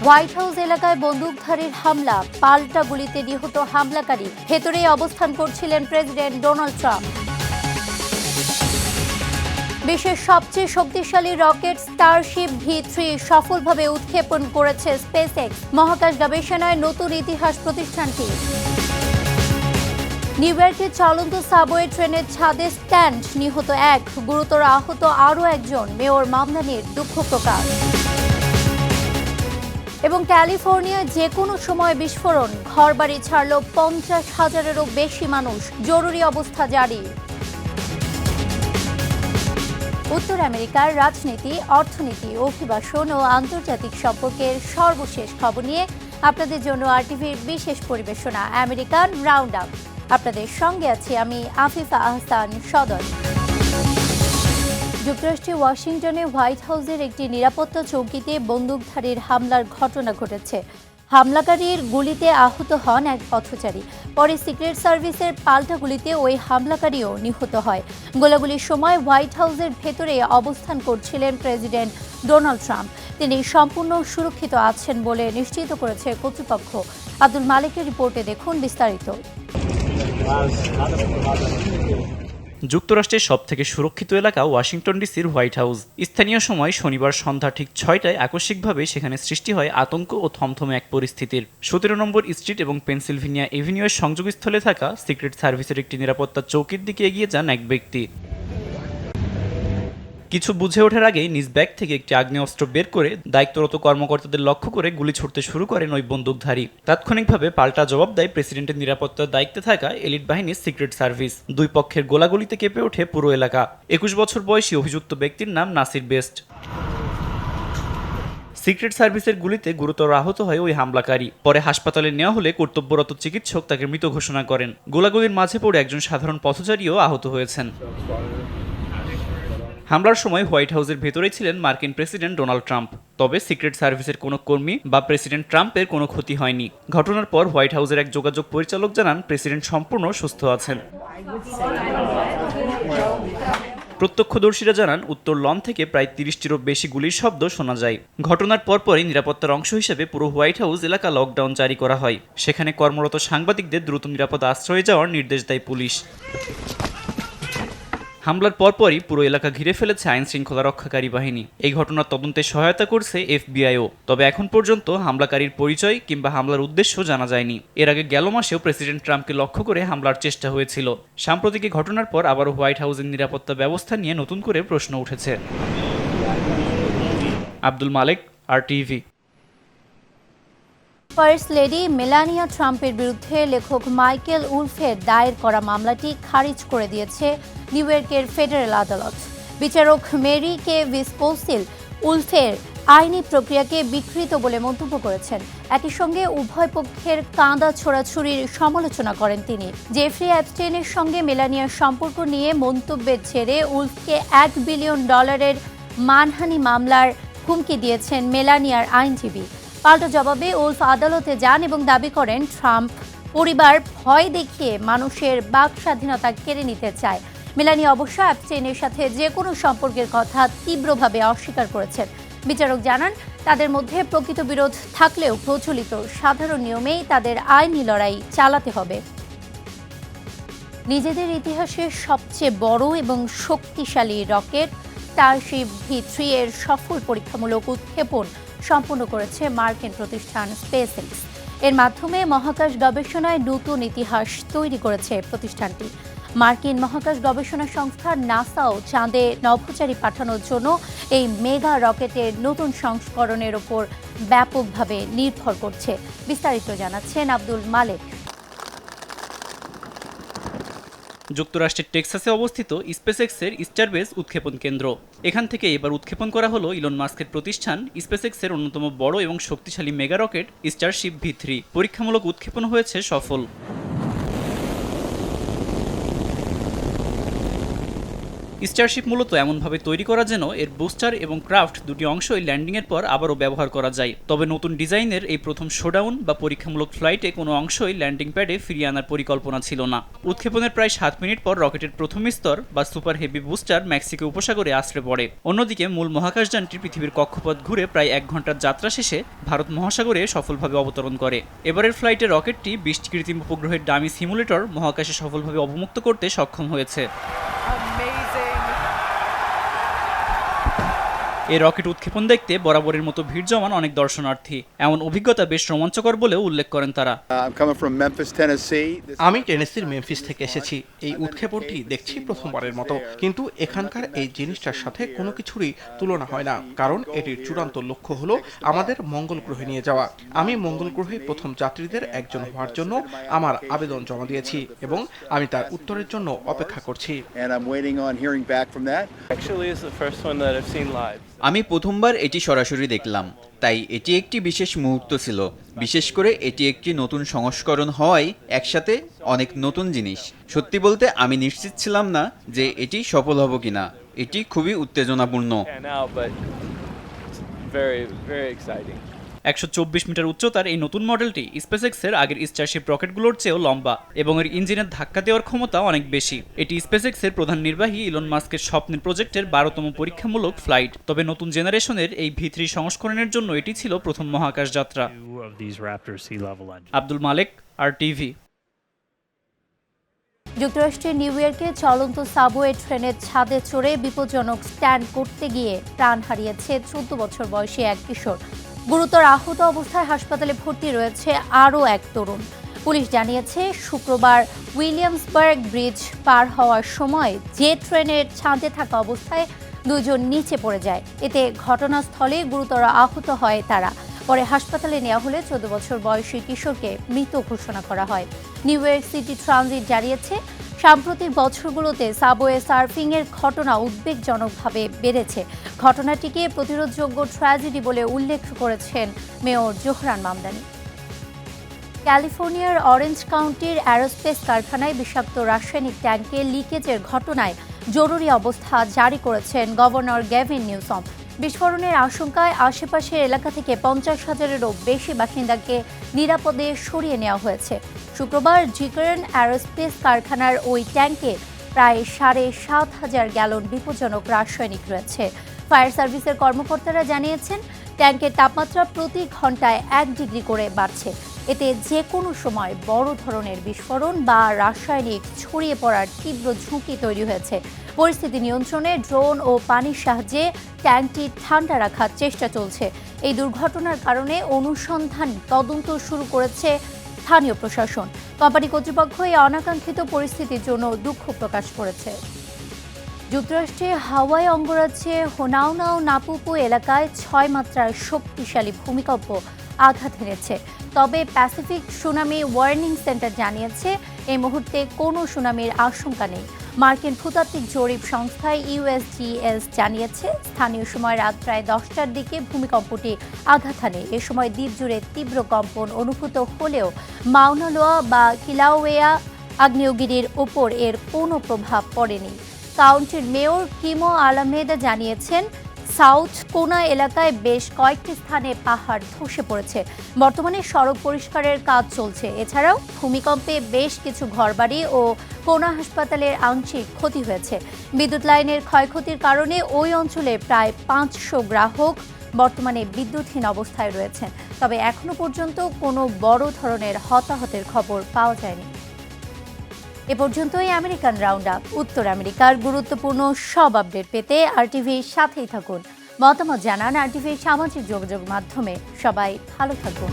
White house এলাকায় বন্দুকধারীর হামলা, পাল্টা গুলিতে নিহত হামলাকারী। ভেতরেই অবস্থান করছিলেন প্রেসিডেন্ট ডোনাল্ড ট্রাম্প। বিশ্বের সবচেয়ে শক্তিশালী রকেট স্টারশিপ V3 সফলভাবে উৎক্ষেপণ করেছে স্পেসএক্স। মহাকাশ গবেষণায় নতুন ইতিহাস প্রতিষ্ঠানটি। নিউ ইয়র্কে চলন্ত সাবওয়ে ট্রেনের ছাদে স্ট্যান্ড, নিহত এক, গুরুতর আহত আরও একজন। মেয়র মামলানির দুঃখ প্রকাশ। এবং ক্যালিফোর্নিয়ায় যে কোনো সময় বিস্ফোরণ, ঘরবাড়ি ছাড়ল 50,000-এরও বেশি মানুষ। জরুরি অবস্থা জারি। উত্তর আমেরিকার রাজনীতি, অর্থনীতি, অভিবাসন ও আন্তর্জাতিক সম্পর্কের সর্বশেষ খবর নিয়ে আপনাদের জন্য RTVর বিশেষ পরিবেশনা আমেরিকান রাউন্ড আপ। আপনাদের সঙ্গে আছি আমি আফিফা আহসান সদর। যুক্তরাষ্ট্রের ওয়াশিংটনে হোয়াইট হাউসের একটি নিরাপত্তা চৌকিতে বন্দুকধারীর হামলার ঘটনা ঘটেছে। হামলাকারীর গুলিতে আহত হন এক পথচারী। পরে সিক্রেট সার্ভিসের পাল্টা গুলিতে ওই হামলাকারীও নিহত হয়। গোলাগুলির সময় হোয়াইট হাউসের ভেতরে অবস্থান করছিলেন প্রেসিডেন্ট ডোনাল্ড ট্রাম্প। তিনি সম্পূর্ণ সুরক্ষিত আছেন বলে নিশ্চিত করেছে কর্তৃপক্ষ। আব্দুল মালিকের রিপোর্টে দেখুন বিস্তারিত। যুক্তরাষ্ট্রের সবথেকে সুরক্ষিত এলাকা ওয়াশিংটন ডিসির হোয়াইট হাউস। স্থানীয় সময় শনিবার সন্ধ্যা ঠিক 6টায় আকস্মিকভাবে সেখানে সৃষ্টি হয় আতঙ্ক ও থমথমে এক পরিস্থিতির। 17 নম্বর স্ট্রিট এবং পেনসিলভেনিয়া এভিনিউয়ের সংযোগস্থলে থাকা সিক্রেট সার্ভিসের একটি নিরাপত্তা চৌকির দিকে এগিয়ে যান এক ব্যক্তি। কিছু বুঝে ওঠার আগেই নিজ ব্যাগ থেকে একটি আগ্নেয়াস্ত্র বের করে দায়িত্বরত কর্মকর্তাদের লক্ষ্য করে গুলি ছুড়তে শুরু করেন ওই বন্দুকধারী। তাৎক্ষণিকভাবে পাল্টা জবাব দেয় প্রেসিডেন্টের নিরাপত্তার দায়িত্বে থাকা এলিট বাহিনীর সিক্রেট সার্ভিস। দুই পক্ষের গোলাগুলিতে কেঁপে ওঠে পুরো এলাকা। 21 বছর বয়সী অভিযুক্ত ব্যক্তির নাম নাসির বেস্ট। সিক্রেট সার্ভিসের গুলিতে গুরুতর আহত হয় ওই হামলাকারী। পরে হাসপাতালে নেওয়া হলে কর্তব্যরত চিকিৎসক তাকে মৃত ঘোষণা করেন। গোলাগুলির মাঝে পড়ে একজন সাধারণ পথচারীও আহত হয়েছেন। হামলার সময় হোয়াইট হাউসের ভেতরেই ছিলেন মার্কিন প্রেসিডেন্ট ডোনাল্ড ট্রাম্প। তবে সিক্রেট সার্ভিসের কোনো কর্মী বা প্রেসিডেন্ট ট্রাম্পের কোনো ক্ষতি হয়নি। ঘটনার পর হোয়াইট হাউসের এক যোগাযোগ পরিচালক জানান প্রেসিডেন্ট সম্পূর্ণ সুস্থ আছেন। প্রত্যক্ষদর্শীরা জানান উত্তর লন থেকে প্রায় 30টিরও বেশি গুলির শব্দ শোনা যায়। ঘটনার পরপরই নিরাপত্তার অংশ হিসেবে পুরো হোয়াইট হাউস এলাকা লকডাউন জারি করা হয়। সেখানে কর্মরত সাংবাদিকদের দ্রুত নিরাপদ আশ্রয়ে যাওয়ার নির্দেশ দেয় পুলিশ। হামলার পরপরই পুরো এলাকা ঘিরে ফেলেছে আইন শৃঙ্খলা রক্ষাকারী বাহিনী। এই ঘটনার তদন্তে সহায়তা করছে FBIও। তবে এখন পর্যন্ত হামলাকারীর পরিচয় কিংবা হামলার উদ্দেশ্য জানা যায়নি। এর আগে গেল মাসেও প্রেসিডেন্ট ট্রাম্পকে লক্ষ্য করে হামলার চেষ্টা হয়েছিল। সাম্প্রতিক ঘটনার পর আবারও হোয়াইট হাউসের নিরাপত্তা ব্যবস্থা নিয়ে নতুন করে প্রশ্ন উঠেছে। Abdul Malik, RTV। First lady Melania ট্রাম্পের বিরুদ্ধে লেখক মাইকেল উলফের দায়ের করা মামলাটি খারিজ করে দিয়েছে নিউ ইয়র্কের ফেডারেল আদালত। বিচারক মেরি কে ভিসকোসিল উলফের আইনি প্রক্রিয়াকে বিকৃত বলে মন্তব্য করেছেন। একই সঙ্গে উভয় পক্ষের কাঁদা ছোড়াছুড়ির সমালোচনা করেন তিনি। জেফ্রি অ্যাপস্টেইনের সঙ্গে মেলানিয়ার সম্পর্ক নিয়ে মন্তব্যের ছেড়ে উলফকে $1 বিলিয়ন মানহানি মামলার হুমকি দিয়েছেন মেলানিয়ার আইনজীবী। পাল্টা জবাবে উলফ আদালতে যান এবং দাবি করেন ট্রাম্প পরিবার ভয় দেখিয়ে মানুষের বাক স্বাধীনতা কেড়ে নিতে চায়। মেলানিয়া অবশ্য অ্যাপস্টেইনের সাথে যে কোনো সম্পর্কের কথা তীব্রভাবে অস্বীকার করেছেন। বিচারক জানান তাদের মধ্যে প্রকৃত বিরোধ থাকলেও প্রচলিত সাধারণ নিয়মেই তাদের আইনি লড়াই চালাতে হবে। নিজেদের ইতিহাসের সবচেয়ে বড় এবং শক্তিশালী রকেট স্টারশিপ V3 এর সফল পরীক্ষামূলক উৎক্ষেপণ সম্পন্ন করেছে মার্কিন প্রতিষ্ঠান স্পেসএক্স। এর মাধ্যমে মহাকাশ গবেষণায় নতুন ইতিহাস তৈরি করেছে প্রতিষ্ঠানটি। মার্কিন মহাকাশ গবেষণা সংস্থা নাসাও চাঁদে নভোচারী পাঠানোর জন্য এই মেগা রকেটের নতুন সংস্করণের ওপর ব্যাপকভাবে নির্ভর করছে। বিস্তারিত জানাচ্ছেন আব্দুল মালিক। যুক্তরাষ্ট্রের টেক্সাসে অবস্থিত স্পেসএক্সের স্টারবেস উৎক্ষেপণ কেন্দ্র। এখান থেকে এবার উৎক্ষেপণ করা হলো ইলন মাস্কের প্রতিষ্ঠান স্পেসএক্সের অন্যতম বড় এবং শক্তিশালী মেগা রকেট স্টারশিপ V3। পরীক্ষামূলক উৎক্ষেপণ হয়েছে সফল। স্টারশিপ মূলত এমনভাবে তৈরি করা যেন এর বুস্টার এবং ক্রাফট দুটি অংশই ল্যান্ডিংয়ের পর আবারও ব্যবহার করা যায়। তবে নতুন ডিজাইনের এই প্রথম শোডাউন বা পরীক্ষামূলক ফ্লাইটে কোনো অংশই ল্যান্ডিং প্যাডে ফিরিয়ে আনার পরিকল্পনা ছিল না। উৎক্ষেপণের প্রায় 7 মিনিট পর রকেটের প্রথম স্তর বা সুপার হেভি বুস্টার মেক্সিকো উপসাগরে আছড়ে পড়ে। অন্যদিকে মূল মহাকাশযানটি পৃথিবীর কক্ষপথ ঘুরে প্রায় 1 ঘন্টার যাত্রা শেষে ভারত মহাসাগরে সফলভাবে অবতরণ করে। এবারের ফ্লাইটে রকেটটি 20টি কৃত্রিম উপগ্রহের ডামি সিমুলেটর মহাকাশে সফলভাবে অবমুক্ত করতে সক্ষম হয়েছে। এই রকেট উৎক্ষেপণ দেখতে বরাবরের মতো ভিড় জমান অনেক দর্শনার্থী। এমন অভিজ্ঞতা বেশ রোমাঞ্চকর বলেও উল্লেখ করেন তারা। আমি টেনেসির মেমফিস থেকে এসেছি। এই উৎক্ষেপণটি দেখছি প্রথমবারের মতো, কিন্তু এখানকার এই জিনিসটার সাথে কোনো কিছুরই তুলনা হয় না, কারণ এটির চূড়ান্ত লক্ষ্য হলো আমাদের মঙ্গল গ্রহে নিয়ে যাওয়া। আমি মঙ্গল গ্রহে প্রথম যাত্রীদের একজন হওয়ার জন্য আমার আবেদন জমা দিয়েছি এবং আমি তার উত্তরের জন্য অপেক্ষা করছি। আমি প্রথমবার এটি সরাসরি দেখলাম, তাই এটি একটি বিশেষ মুহূর্ত ছিল। বিশেষ করে এটি একটি নতুন সংস্করণ হওয়ায় একসাথে অনেক নতুন জিনিস। সত্যি বলতে আমি নিশ্চিত ছিলাম না যে এটি সফল হবে কিনা। এটি খুবই উত্তেজনাপূর্ণ। 124 মিটার উচ্চতার এই নতুন মডেলটি স্পেসএক্সের আগের স্টারশিপ রকেটগুলোর চেয়েও লম্বা এবং এর ইঞ্জিনের ধাক্কা দেওয়ার ক্ষমতা অনেক বেশি। এটি স্পেসএক্সের প্রধান নির্বাহী ইলন মাস্কের স্বপ্নের প্রজেক্টের 12তম পরীক্ষামূলক ফ্লাইট। তবে নতুন জেনারেশনের এই V3 সংস্করণের জন্য এটি ছিল প্রথম মহাকাশ যাত্রা। আব্দুল মালেক, RTV। যুক্তরাষ্ট্রের নিউ ইয়র্কে চলন্ত সাবওয়ে ট্রেনের ছাদে চড়ে বিপজ্জনক স্ট্যান্ড করতে গিয়ে প্রাণ হারিয়েছে 14 বছর বয়সী এক কিশোর। গুরুতর আহত অবস্থায় হাসপাতালে ভর্তি রয়েছে আরও এক তরুণ। পুলিশ জানিয়েছে শুক্রবার উইলিয়ামসবার্গ ব্রিজ পার হওয়ার সময় যে ট্রেনের ছাদে থাকা অবস্থায় দুজন নিচে পড়ে যায়। এতে ঘটনাস্থলে গুরুতর আহত হয় তারা। পরে হাসপাতালে নেওয়া হলে 14 বছর বয়সী কিশোরকে মৃত ঘোষণা করা হয়। নিউ ইয়র্ক সিটি ট্রানজিট জানিয়েছে সাম্প্রতিক বছরগুলোতে সাবওয়ে সার্ফিংয়ের ঘটনা উদ্বেগজনকভাবে বেড়েছে। ঘটনাটিকে প্রতিরোধযোগ্য ট্র্যাজেডি বলে উল্লেখ করেছেন মেয়র জোহরান মামদানি। ক্যালিফোর্নিয়ার অরেঞ্জ কাউন্টির অ্যারোস্পেস কারখানায় বিষাক্ত রাসায়নিক ট্যাঙ্কে লিকেজের ঘটনায় জরুরি অবস্থা জারি করেছেন গভর্নর গ্যাভিন নিউসম। বিস্ফোরণের আশঙ্কায় আশেপাশের এলাকা থেকে 50,000-এরও বেশি বাসিন্দাকে নিরাপদে সরিয়ে নেওয়া হয়েছে। শুক্রবার জিকার্ন অ্যারোস্পেস কারখানার ওই ট্যাঙ্কে প্রায় 7,500 গ্যালন বিপজ্জনক রাসায়নিক রয়েছে। ফায়ার সার্ভিসের কর্মকর্তারা জানিয়েছেন ট্যাঙ্কের তাপমাত্রা প্রতি ঘন্টায় 1 ডিগ্রি করে বাড়ছে। এতে যে কোনো সময় বড় ধরনের বিস্ফোরণ বা রাসায়নিক ছড়িয়ে পড়ার তীব্র ঝুঁকি তৈরি হয়েছে। পরিস্থিতি নিয়ন্ত্রণে ড্রোন ও পানির সাহায্যে ট্যাঙ্কটি ঠান্ডা রাখার চেষ্টা চলছে। এই দুর্ঘটনার কারণে অনুসন্ধান তদন্ত শুরু করেছে স্থানীয় প্রশাসন। কোম্পানি কর্তৃপক্ষ এই অনাকাঙ্ক্ষিত পরিস্থিতির জন্য দুঃখ প্রকাশ করেছে। যুক্তরাষ্ট্রের হাওয়াই অঙ্গরাজ্যে হোনাউনাউ নাপুপু এলাকায় 6 মাত্রার শক্তিশালী ভূমিকম্প আঘাত এনেছে। তবে প্যাসিফিক সুনামি ওয়ার্নিং সেন্টার জানিয়েছে এই মুহূর্তে কোনো সুনামির আশঙ্কা নেই। মার্কিন ভূতাত্ত্বিক জরিপ সংস্থা USGS জানিয়েছে স্থানীয় সময় রাত প্রায় 10টার দিকে ভূমিকম্পটি আঘাত হানে। এ সময় দ্বীপ জুড়ে তীব্র কম্পন অনুভূত হলেও মাউনা লোয়া বা কিলাউয়েয়া আগ্নেয়গিরির ওপর এর কোনো প্রভাব পড়েনি। কাউন্টির মেয়র কিমো আলামেদা জানিয়েছেন সাউথ কোনা এলাকায় বেশ কয়েকটি স্থানে পাহাড় ধসে পড়েছে। বর্তমানে সড়ক পরিষ্কারের কাজ চলছে। এছাড়াও ভূমিকম্পে বেশ কিছু ঘরবাড়ি ও কোনা হাসপাতালের আংশিক ক্ষতি হয়েছে। বিদ্যুৎ লাইনের ক্ষয়ক্ষতির কারণে ওই অঞ্চলে প্রায় 500 গ্রাহক বর্তমানে বিদ্যুৎহীন অবস্থায় রয়েছেন। তবে এখনো পর্যন্ত কোনো বড় ধরনের হতাহতের খবর পাওয়া যায়নি। এ পর্যন্তই আমেরিকান রাউন্ড আপ। উত্তর আমেরিকার গুরুত্বপূর্ণ সব আপডেট পেতে RTVর সাথেই থাকুন। মতামত জানান RTVর সামাজিক যোগাযোগ মাধ্যমে। সবাই ভালো থাকুন।